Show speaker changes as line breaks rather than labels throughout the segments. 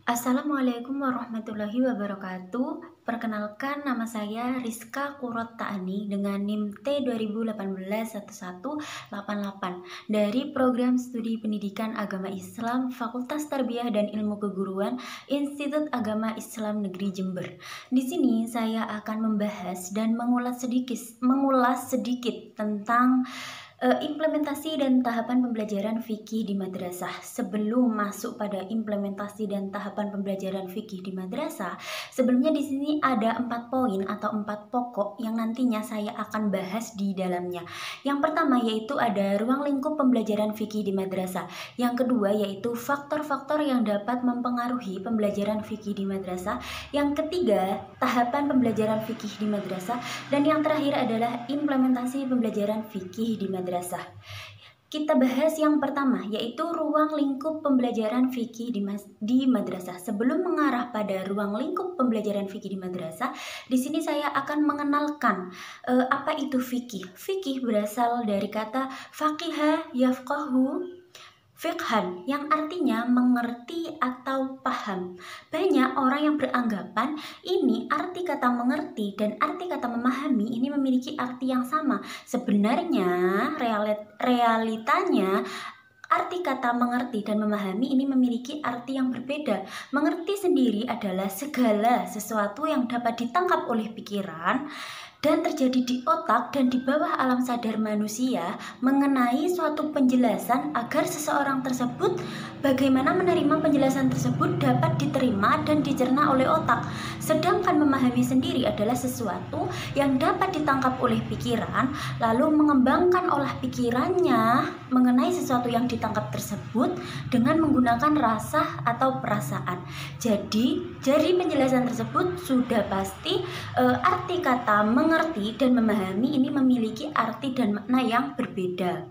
Assalamualaikum warahmatullahi wabarakatuh. Perkenalkan, nama saya Rizka Kurot Ta'ani dengan NIM T2018-1188 dari Program Studi Pendidikan Agama Islam Fakultas Tarbiyah dan Ilmu Keguruan Institut Agama Islam Negeri Jember. Di sini saya akan membahas dan mengulas sedikit tentang implementasi dan tahapan pembelajaran fikih di madrasah. Sebelum masuk pada implementasi dan tahapan pembelajaran fikih di madrasah, sebelumnya di sini ada 4 poin atau 4 pokok yang nantinya saya akan bahas di dalamnya. Yang pertama yaitu ada ruang lingkup pembelajaran fikih di madrasah. Yang kedua yaitu faktor-faktor yang dapat mempengaruhi pembelajaran fikih di madrasah. Yang ketiga, tahapan pembelajaran fikih di madrasah. Dan yang terakhir adalah implementasi pembelajaran fikih di madrasah. Kita bahas yang pertama, yaitu ruang lingkup pembelajaran fikih di madrasah. Sebelum mengarah pada ruang lingkup pembelajaran fikih di madrasah, di sini saya akan mengenalkan apa itu fikih. Fikih berasal dari kata faqiha yafqahu fiqhan, yang artinya mengerti atau paham. Banyak orang yang beranggapan ini arti kata mengerti dan arti kata memahami ini memiliki arti yang sama. Sebenarnya realitanya arti kata mengerti dan memahami ini memiliki arti yang berbeda. Mengerti sendiri adalah segala sesuatu yang dapat ditangkap oleh pikiran dan terjadi di otak dan di bawah alam sadar manusia mengenai suatu penjelasan agar seseorang tersebut bagaimana menerima penjelasan tersebut dapat diterima dan dicerna oleh otak. Sedangkan memahami sendiri adalah sesuatu yang dapat ditangkap oleh pikiran lalu mengembangkan olah pikirannya mengenai sesuatu yang ditangkap tersebut dengan menggunakan rasa atau perasaan. Jadi dari penjelasan tersebut sudah pasti arti kata mengerti dan memahami ini memiliki arti dan makna yang berbeda.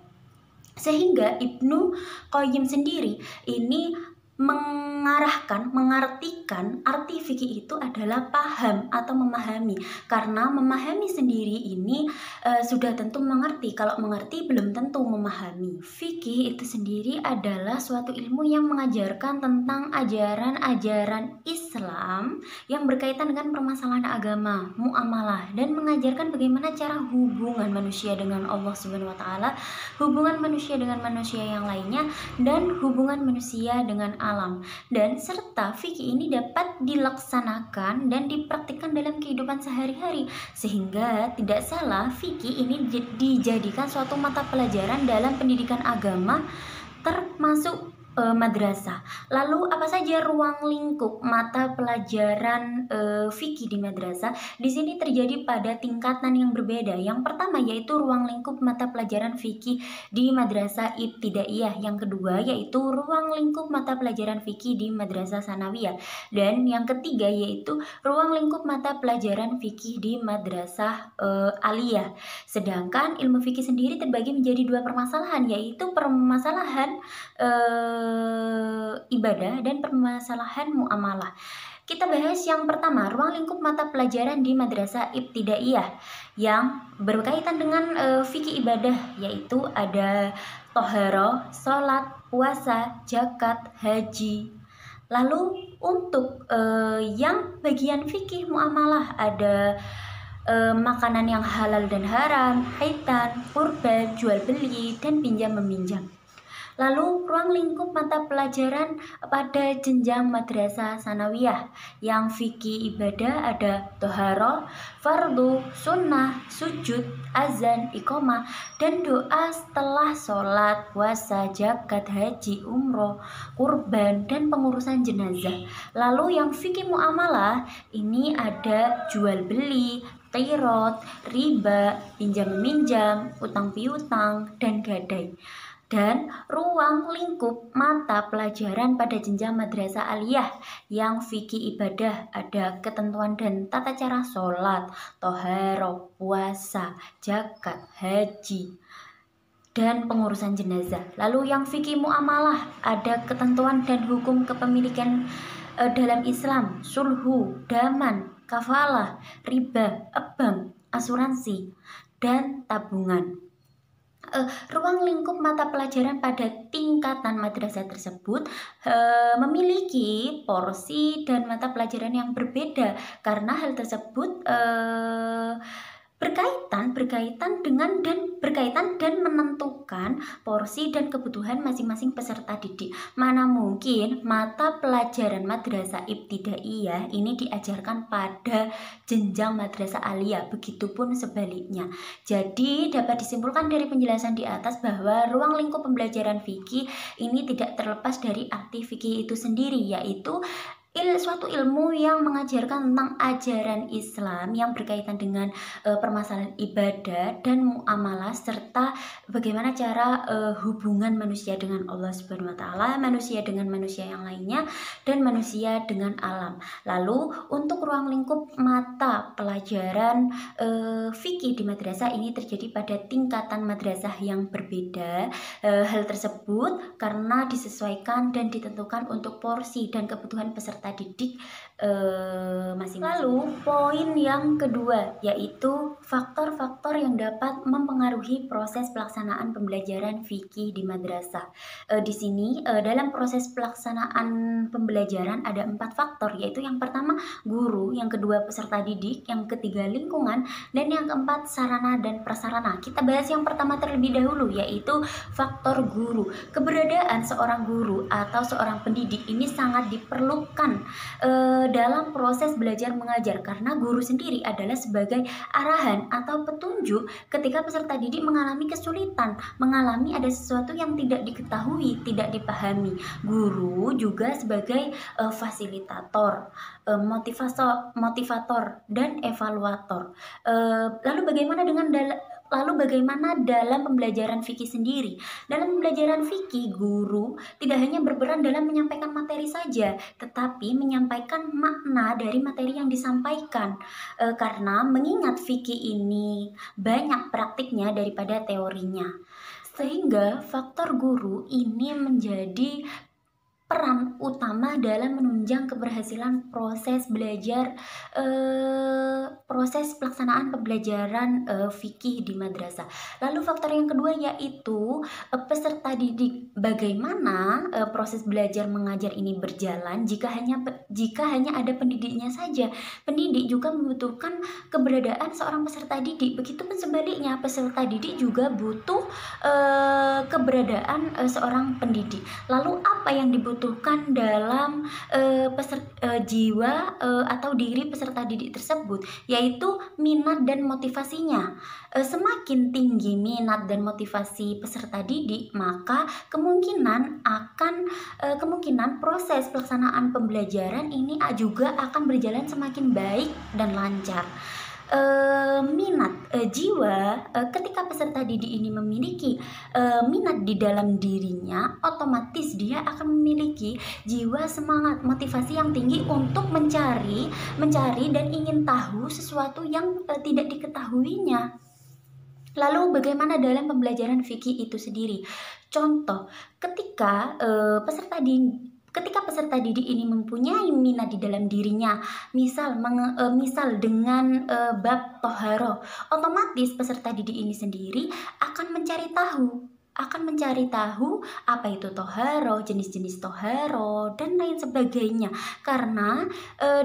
Sehingga Ibnu Qayyim sendiri ini mengartikan arti fikih itu adalah paham atau memahami. Karena memahami sendiri ini sudah tentu mengerti, kalau mengerti belum tentu memahami. Fikih itu sendiri adalah suatu ilmu yang mengajarkan tentang ajaran-ajaran Islam yang berkaitan dengan permasalahan agama, muamalah, dan mengajarkan bagaimana cara hubungan manusia dengan Allah Subhanahu wa taala, hubungan manusia dengan manusia yang lainnya, dan hubungan manusia dengan alam. Dan serta fikih ini dapat dilaksanakan dan dipraktikkan dalam kehidupan sehari-hari, sehingga tidak salah fikih ini dijadikan suatu mata pelajaran dalam pendidikan agama termasuk madrasah. Lalu apa saja ruang lingkup mata pelajaran fikih di madrasah? Di sini terjadi pada tingkatan yang berbeda. Yang pertama yaitu ruang lingkup mata pelajaran fikih di madrasah ibtidaiyah. Yang kedua yaitu ruang lingkup mata pelajaran fikih di madrasah sanawiyah. Dan yang ketiga yaitu ruang lingkup mata pelajaran fikih di madrasah aliyah. Sedangkan ilmu fikih sendiri terbagi menjadi 2 permasalahan, yaitu permasalahan ibadah dan permasalahan muamalah. Kita bahas yang pertama, ruang lingkup mata pelajaran di madrasah ibtidaiyah yang berkaitan dengan fikih ibadah, yaitu ada toharo, sholat, puasa, zakat, haji. Lalu untuk yang bagian fikih muamalah ada makanan yang halal dan haram, haitan, kurban, jual beli, dan pinjam meminjam. Lalu ruang lingkup mata pelajaran pada jenjang madrasah sanawiyah yang fikih ibadah ada toharo, fardu, sunnah, sujud, azan, iqomah, dan doa setelah sholat, puasa, zakat, haji, umroh, kurban, dan pengurusan jenazah. Lalu yang fikih muamalah ini ada jual beli, qirot, riba, pinjam meminjam, utang piutang, dan gadai. Dan ruang lingkup mata pelajaran pada jenjang madrasah aliyah yang fikih ibadah ada ketentuan dan tata cara sholat, toharo, puasa, zakat, haji, dan pengurusan jenazah. Lalu yang fikih muamalah ada ketentuan dan hukum kepemilikan dalam Islam, sulhu, daman, kafalah, riba, bank, asuransi, dan tabungan. ruang lingkup mata pelajaran pada tingkatan madrasah tersebut memiliki porsi dan mata pelajaran yang berbeda, karena hal tersebut berkaitan dan menentukan porsi dan kebutuhan masing-masing peserta didik. Mana mungkin mata pelajaran madrasah ibtidaiyah ini diajarkan pada jenjang madrasah aliyah, begitupun sebaliknya. Jadi dapat disimpulkan dari penjelasan di atas bahwa ruang lingkup pembelajaran fikih ini tidak terlepas dari arti fikih itu sendiri, yaitu suatu ilmu yang mengajarkan tentang ajaran Islam yang berkaitan dengan permasalahan ibadah dan muamalah, serta bagaimana cara hubungan manusia dengan Allah Subhanahu wa taala, manusia dengan manusia yang lainnya, dan manusia dengan alam. Lalu untuk ruang lingkup mata pelajaran fikih di madrasah ini terjadi pada tingkatan madrasah yang berbeda. Hal tersebut karena disesuaikan dan ditentukan untuk porsi dan kebutuhan peserta didik masing-masing. Lalu poin yang kedua yaitu faktor-faktor yang dapat mempengaruhi proses pelaksanaan pembelajaran fikih di madrasah. Di sini dalam proses pelaksanaan pembelajaran ada 4 faktor, yaitu yang pertama guru, yang kedua peserta didik, yang ketiga lingkungan, dan yang keempat sarana dan prasarana. Kita bahas yang pertama terlebih dahulu, yaitu faktor guru. Keberadaan seorang guru atau seorang pendidik ini sangat diperlukan dalam proses belajar mengajar, karena guru sendiri adalah sebagai arahan atau petunjuk ketika peserta didik mengalami kesulitan, mengalami ada sesuatu yang tidak diketahui, tidak dipahami. Guru juga sebagai fasilitator, motivator, dan evaluator. Lalu bagaimana dalam pembelajaran fikih sendiri? Dalam pembelajaran fikih, guru tidak hanya berperan dalam menyampaikan materi saja, tetapi menyampaikan makna dari materi yang disampaikan. Karena mengingat fikih ini banyak praktiknya daripada teorinya, sehingga faktor guru ini menjadi peran utama dalam menunjang keberhasilan proses pelaksanaan pembelajaran fikih di madrasah. Lalu faktor yang kedua yaitu peserta didik. Bagaimana proses belajar mengajar ini berjalan jika hanya ada pendidiknya saja? Pendidik juga membutuhkan keberadaan seorang peserta didik. Begitupun sebaliknya, peserta didik juga butuh keberadaan seorang pendidik. Lalu apa yang dibutuhkan dalam jiwa atau diri peserta didik tersebut, yaitu minat dan motivasinya. Semakin tinggi minat dan motivasi peserta didik, maka kemungkinan proses pelaksanaan pembelajaran ini juga akan berjalan semakin baik dan lancar. Ketika peserta didik ini memiliki minat di dalam dirinya, otomatis dia akan memiliki jiwa semangat, motivasi yang tinggi untuk mencari dan ingin tahu sesuatu yang tidak diketahuinya. Lalu bagaimana dalam pembelajaran fikih itu sendiri? Contoh, ketika peserta didik ini mempunyai minat di dalam dirinya, misal dengan bab toharo, otomatis peserta didik ini sendiri akan mencari tahu apa itu toharo, jenis-jenis toharo, dan lain sebagainya. Karena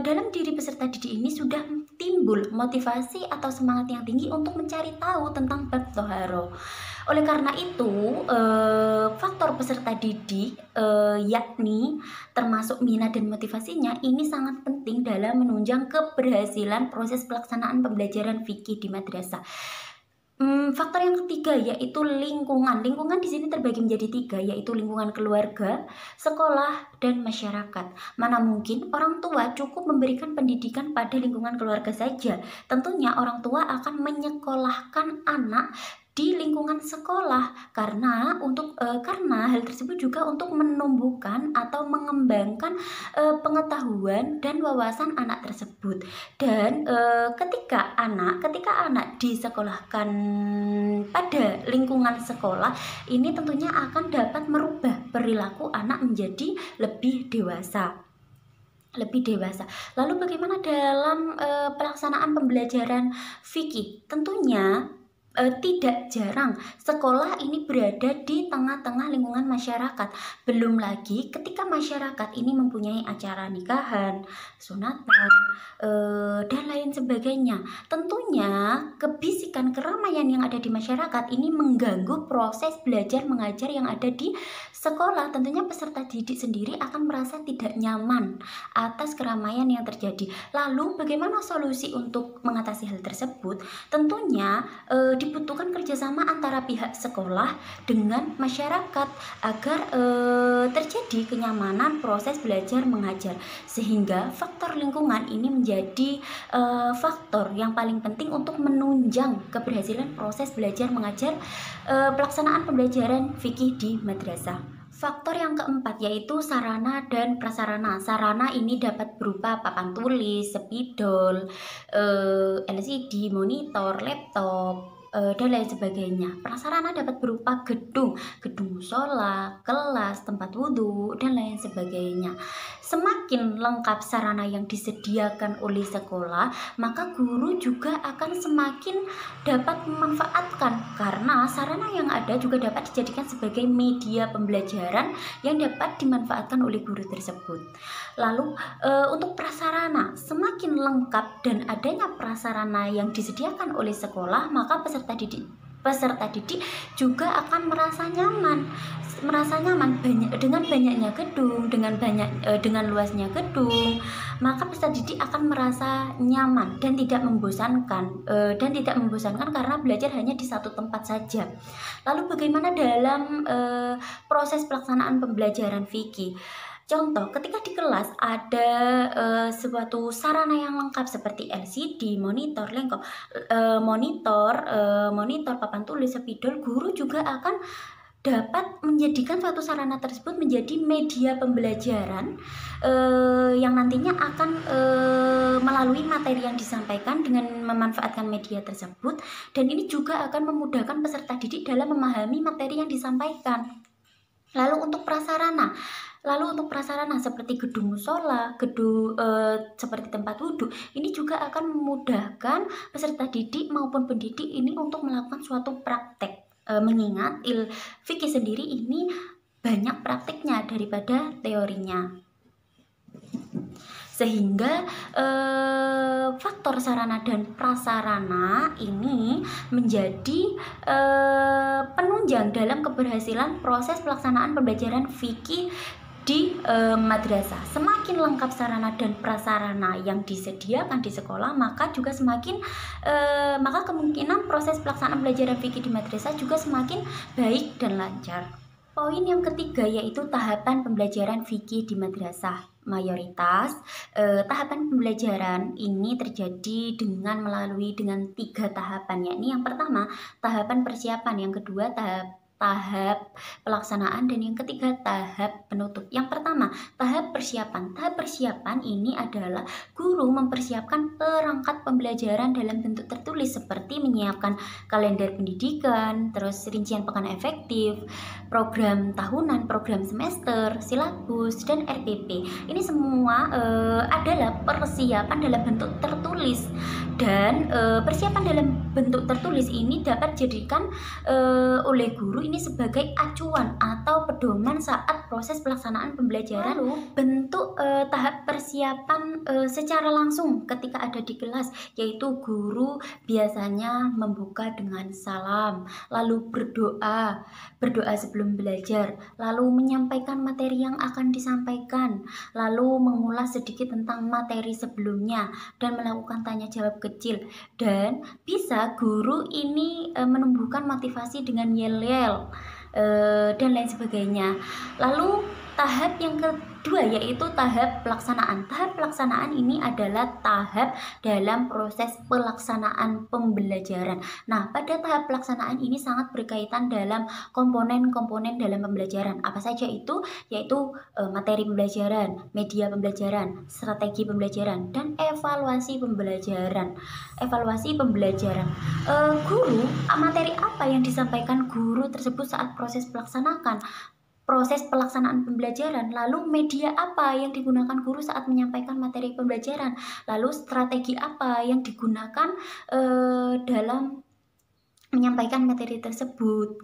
dalam diri peserta didik ini sudah timbul motivasi atau semangat yang tinggi untuk mencari tahu tentang bab toharo. Oleh karena itu, faktor peserta didik yakni termasuk minat dan motivasinya ini sangat penting dalam menunjang keberhasilan proses pelaksanaan pembelajaran fikih di madrasah. Faktor yang ketiga yaitu lingkungan. Lingkungan di sini terbagi menjadi 3, yaitu lingkungan keluarga, sekolah, dan masyarakat. Mana mungkin orang tua cukup memberikan pendidikan pada lingkungan keluarga saja. Tentunya orang tua akan menyekolahkan anak di lingkungan sekolah karena hal tersebut juga untuk menumbuhkan atau mengembangkan pengetahuan dan wawasan anak tersebut. Dan ketika anak disekolahkan pada lingkungan sekolah, ini tentunya akan dapat merubah perilaku anak menjadi lebih dewasa. Lalu bagaimana dalam pelaksanaan pembelajaran fikih? Tentunya tidak jarang sekolah ini berada di tengah-tengah lingkungan masyarakat. Belum lagi ketika masyarakat ini mempunyai acara nikahan, sunatan, dan lain sebagainya. Tentunya kebisikan keramaian yang ada di masyarakat ini mengganggu proses belajar mengajar yang ada di sekolah. Tentunya peserta didik sendiri akan merasa tidak nyaman atas keramaian yang terjadi. Lalu bagaimana solusi untuk mengatasi hal tersebut? Tentunya dibutuhkan kerjasama antara pihak sekolah dengan masyarakat agar terjadi kenyamanan proses belajar mengajar, sehingga faktor lingkungan ini menjadi faktor yang paling penting untuk menunjang keberhasilan proses belajar mengajar pelaksanaan pembelajaran fikih di madrasah. Faktor yang keempat yaitu sarana dan prasarana. Sarana ini dapat berupa papan tulis, spidol, LCD, monitor, laptop, dan lain sebagainya. Prasarana dapat berupa gedung musola, kelas, tempat wudhu, dan lain sebagainya. Semakin lengkap sarana yang disediakan oleh sekolah, maka guru juga akan semakin dapat memanfaatkan, karena sarana yang ada juga dapat dijadikan sebagai media pembelajaran yang dapat dimanfaatkan oleh guru tersebut. Lalu untuk prasarana, semakin lengkap dan adanya prasarana yang disediakan oleh sekolah, maka peserta didik juga akan merasa nyaman dengan banyaknya gedung, dengan luasnya gedung, maka peserta didik akan merasa nyaman dan tidak membosankan karena belajar hanya di satu tempat saja. Lalu bagaimana dalam proses pelaksanaan pembelajaran fikih? Contoh, ketika di kelas ada suatu sarana yang lengkap seperti LCD, monitor, monitor, papan tulis, spidol, guru juga akan dapat menjadikan suatu sarana tersebut menjadi media pembelajaran yang nantinya akan melalui materi yang disampaikan dengan memanfaatkan media tersebut, dan ini juga akan memudahkan peserta didik dalam memahami materi yang disampaikan. Lalu untuk prasarana seperti gedung musola, seperti tempat wudhu, ini juga akan memudahkan peserta didik maupun pendidik ini untuk melakukan suatu praktek. Mengingat fikih sendiri ini banyak praktiknya daripada teorinya, sehingga faktor sarana dan prasarana ini menjadi penunjang dalam keberhasilan proses pelaksanaan pembelajaran fikih di madrasah. Semakin lengkap sarana dan prasarana yang disediakan di sekolah, maka kemungkinan proses pelaksanaan pembelajaran fikih di madrasah juga semakin baik dan lancar. Poin yang ketiga yaitu tahapan pembelajaran fikih di madrasah. Mayoritas tahapan pembelajaran ini terjadi melalui 3 tahapan, yakni yang pertama tahapan persiapan, yang kedua tahap pelaksanaan, dan yang ketiga tahap penutup. Yang pertama, tahap persiapan. Tahap persiapan ini adalah guru mempersiapkan perangkat pembelajaran dalam bentuk tertulis seperti menyiapkan kalender pendidikan, terus rincian pekan efektif, program tahunan, program semester, silabus, dan RPP. Ini semua adalah persiapan dalam bentuk tertulis, dan persiapan dalam bentuk tertulis ini dapat dijadikan oleh guru ini sebagai acuan atau pedoman saat proses pelaksanaan pembelajaran. Lalu bentuk tahap persiapan secara langsung ketika ada di kelas, yaitu guru biasanya membuka dengan salam, lalu berdoa sebelum belajar, lalu menyampaikan materi yang akan disampaikan, lalu mengulas sedikit tentang materi sebelumnya dan melakukan tanya jawab kecil, dan bisa guru ini menumbuhkan motivasi dengan yel-yel dan lain sebagainya. Lalu tahap yang kedua yaitu tahap pelaksanaan. Tahap pelaksanaan ini adalah tahap dalam proses pelaksanaan pembelajaran. Nah, pada tahap pelaksanaan ini sangat berkaitan dalam komponen-komponen dalam pembelajaran. Apa saja itu? Yaitu materi pembelajaran, media pembelajaran, strategi pembelajaran, dan evaluasi pembelajaran. Guru, materi apa yang disampaikan guru tersebut saat proses pelaksanaan pembelajaran, lalu media apa yang digunakan guru saat menyampaikan materi pembelajaran, lalu strategi apa yang digunakan dalam menyampaikan materi tersebut.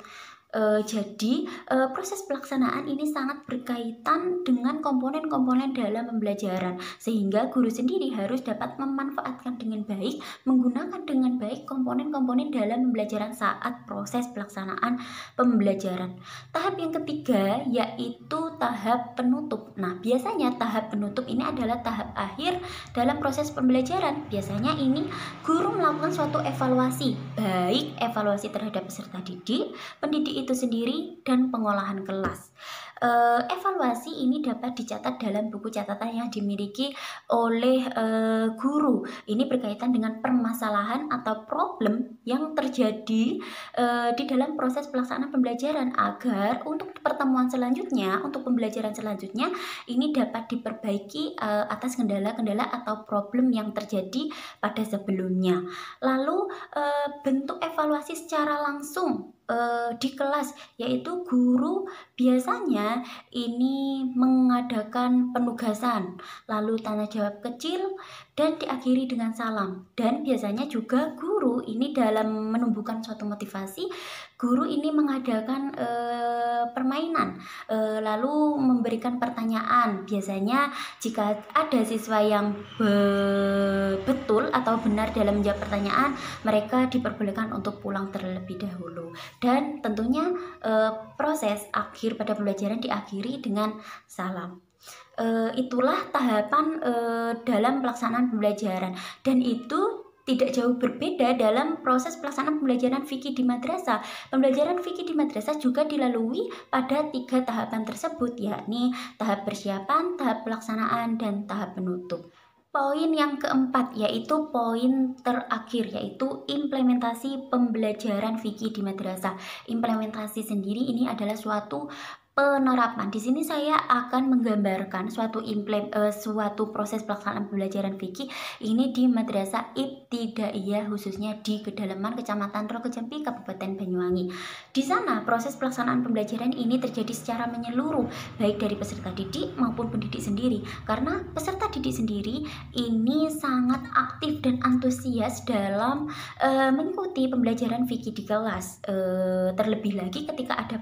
Jadi proses pelaksanaan ini sangat berkaitan dengan komponen-komponen dalam pembelajaran, sehingga guru sendiri harus dapat memanfaatkan dengan baik, menggunakan dengan baik komponen-komponen dalam pembelajaran saat proses pelaksanaan pembelajaran. Tahap yang ketiga yaitu tahap penutup. Nah, biasanya tahap penutup ini adalah tahap akhir dalam proses pembelajaran. Biasanya ini guru melakukan suatu evaluasi, baik evaluasi terhadap peserta didik, pendidik itu sendiri, dan pengolahan kelas. Evaluasi ini dapat dicatat dalam buku catatan yang dimiliki oleh guru. Ini berkaitan dengan permasalahan atau problem yang terjadi di dalam proses pelaksanaan pembelajaran, agar untuk pertemuan selanjutnya, untuk pembelajaran selanjutnya ini dapat diperbaiki atas kendala-kendala atau problem yang terjadi pada sebelumnya. Lalu bentuk evaluasi secara langsung di kelas, yaitu guru biasanya ini mengadakan penugasan, lalu tanya jawab kecil, dan diakhiri dengan salam. Dan biasanya juga guru ini dalam menumbuhkan suatu motivasi, guru ini mengadakan permainan, lalu memberikan pertanyaan. Biasanya jika ada siswa yang betul atau benar dalam menjawab pertanyaan, mereka diperbolehkan untuk pulang terlebih dahulu. Dan tentunya proses akhir pada pembelajaran diakhiri dengan salam. Itulah tahapan dalam pelaksanaan pembelajaran, dan itu tidak jauh berbeda dalam proses pelaksanaan pembelajaran fikih di madrasah. Pembelajaran fikih di madrasah juga dilalui pada 3 tahapan tersebut, yakni tahap persiapan, tahap pelaksanaan, dan tahap penutup. Poin yang keempat yaitu poin terakhir, yaitu implementasi pembelajaran fikih di madrasah. Implementasi sendiri ini adalah suatu penerapan. Di sini saya akan menggambarkan suatu proses pelaksanaan pembelajaran fikih ini di Madrasah Ibtidaiyah, khususnya di Kedalaman, Kecamatan Rogo Jampi, Kabupaten Banyuwangi. Di sana proses pelaksanaan pembelajaran ini terjadi secara menyeluruh, baik dari peserta didik maupun pendidik sendiri. Karena peserta didik sendiri ini sangat aktif dan antusias dalam mengikuti pembelajaran fikih di kelas. Terlebih lagi ketika ada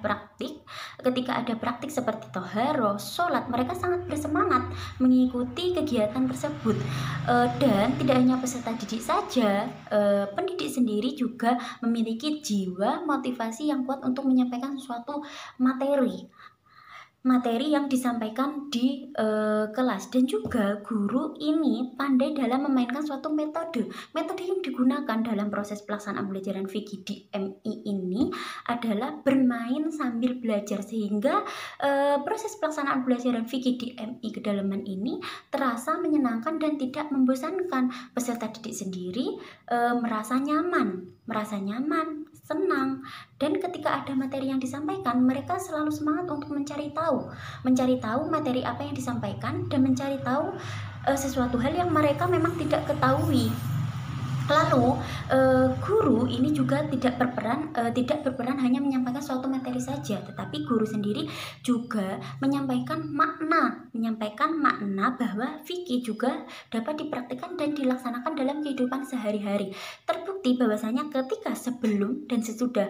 praktik seperti toharoh, sholat, mereka sangat bersemangat mengikuti kegiatan tersebut. Dan tidak hanya peserta didik saja, pendidik sendiri juga memiliki jiwa motivasi yang kuat untuk menyampaikan suatu materi yang disampaikan di kelas. Dan juga guru ini pandai dalam memainkan suatu metode yang digunakan dalam proses pelaksanaan pembelajaran fikih di MI ini adalah bermain sambil belajar, sehingga proses pelaksanaan pembelajaran fikih di MI Kedalaman ini terasa menyenangkan dan tidak membosankan. Peserta didik sendiri merasa nyaman, senang, dan ketika ada materi yang disampaikan, mereka selalu semangat untuk mencari tahu materi apa yang disampaikan, dan mencari tahu sesuatu hal yang mereka memang tidak ketahui. Lalu guru ini juga tidak berperan hanya menyampaikan suatu materi saja, tetapi guru sendiri juga menyampaikan makna bahwa fikih juga dapat dipraktikkan dan dilaksanakan dalam kehidupan sehari-hari. Terbukti bahwasanya ketika sebelum dan sesudah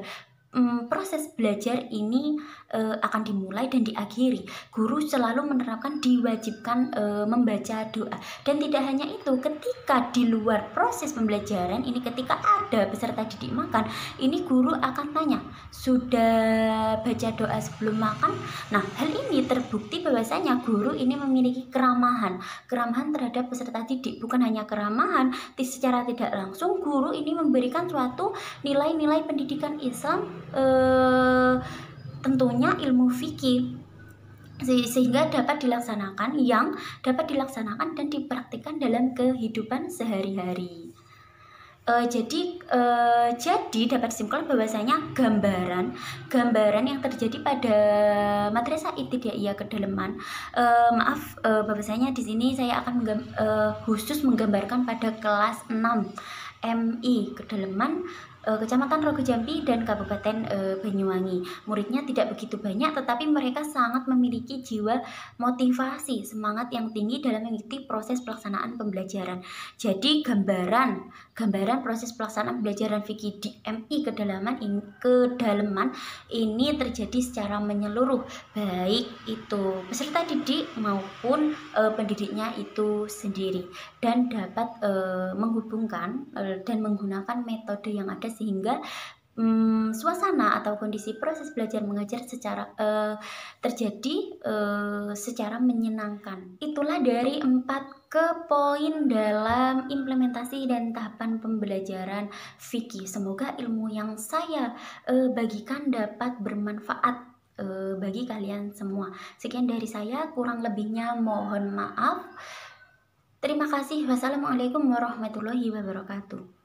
proses belajar ini akan dimulai dan diakhiri, guru selalu menerapkan diwajibkan membaca doa. Dan tidak hanya itu, ketika di luar proses pembelajaran ini, ketika ada peserta didik makan, ini guru akan tanya, sudah baca doa sebelum makan? Nah, hal ini terbukti bahwasanya guru ini memiliki keramahan terhadap peserta didik. Bukan hanya keramahan, secara tidak langsung guru ini memberikan suatu nilai-nilai pendidikan Islam, tentunya ilmu fikih, sehingga dapat dilaksanakan dan dipraktikkan dalam kehidupan sehari-hari. Jadi dapat disimpulkan bahwasanya gambaran yang terjadi pada Madrasah Ibtidaiyah Kedalaman, bahwasanya di sini saya akan khusus menggambarkan pada kelas 6 MI Kedalaman, Kecamatan Rogo Jampi dan Kabupaten Banyuwangi. Muridnya tidak begitu banyak, tetapi mereka sangat memiliki jiwa motivasi, semangat yang tinggi dalam mengikuti proses pelaksanaan pembelajaran. Jadi gambaran proses pelaksanaan pembelajaran fikih di MI kedalaman ini terjadi secara menyeluruh, baik itu peserta didik maupun pendidiknya itu sendiri, dan dapat menghubungkan dan menggunakan metode yang ada sehingga suasana atau kondisi proses belajar mengajar terjadi secara menyenangkan. Itulah dari 4 poin dalam implementasi dan tahapan pembelajaran fikih. Semoga ilmu yang saya bagikan dapat bermanfaat bagi kalian semua. Sekian dari saya, kurang lebihnya mohon maaf. Terima kasih. Wassalamualaikum warahmatullahi wabarakatuh.